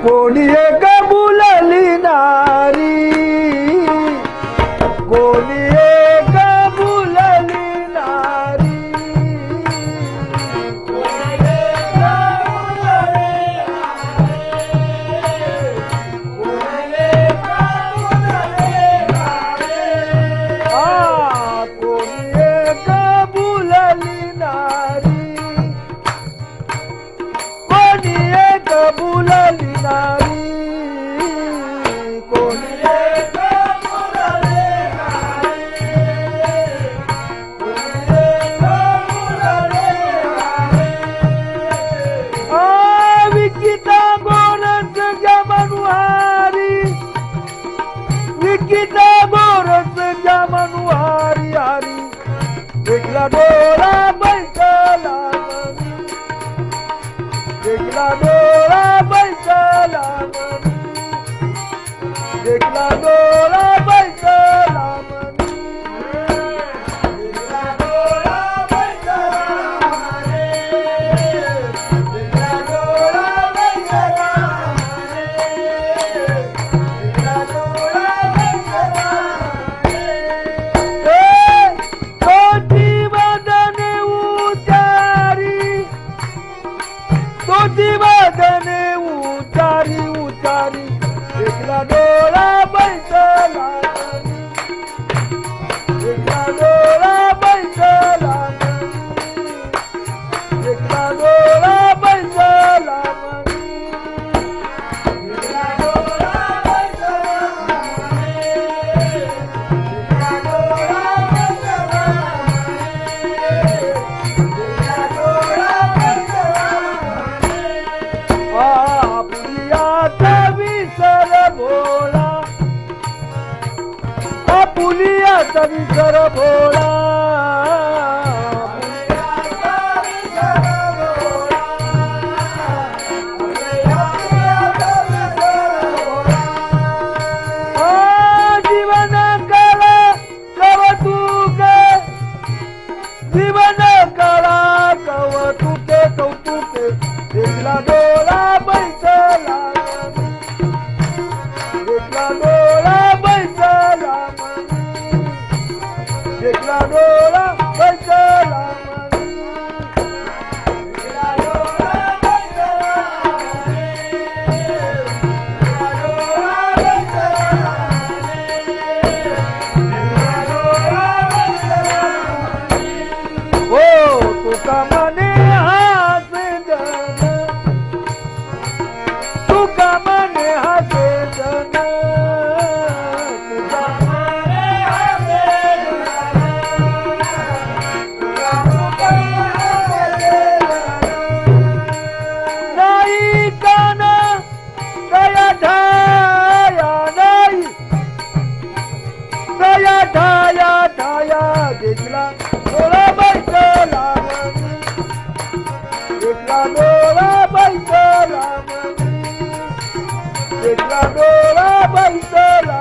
कोणी एक बुलली नारी, कोणी एक बुलली नारी, कोणी एक बुलली नारी, कोणी एक बुलली नारी, कोणी एक बुलली नारी, कोणी एक बुलली नारी, कोणी एक बुलली नारी, कोणी एक बुलली नारी, विकिता गोरस जमनुहारी, विकिता गोरस जमनुहारी हारी, देखला डोळा बैठला मनी, देखला डोळा बैठला मनी, देखला डोळा बैठला मनी, देखला डोळा बैठला मनी, देखला डोळा बैठला मनी, देखला डोळा बैठला मनी, तोची वदने उचारी, तोची वदने उचारी उचारी, देखला डोळा बैठला मनी, देखला डोळा बैठला मनी, देखला डोळा बैठला मनी, देखला डोळा बैठला मनी, देखला डोळा बैठला मनी, देखला डोळा बैठला मनी, आपुलियाचा विसर भोळा, आपुलियाचा विसर भोळा, आपुलियाचा विसर भोळा, आपुलियाचा विसर भोळा, जीवन कला कौतुके, जीवन कला कौतुके कौतुके, देखला डोळा बैठला मनी, देखला डोळा बैठला मनी, देखला डोळा बैठला मनी, देखला डोळा बैठला मनी, देखला डोळा बैठला मनी, देखला डोळा बैठला मनी, ओ तुका मने हासे जन, तुका मने हासे जन, तुका मने हासे जन, तुका मने हासे जन, नाही कान दया ठाया नाही, दया ठाया ठाया, देखला डोळा बैठला मनी, देखला डोळा बैठला मनी, देखला डोळा बैठला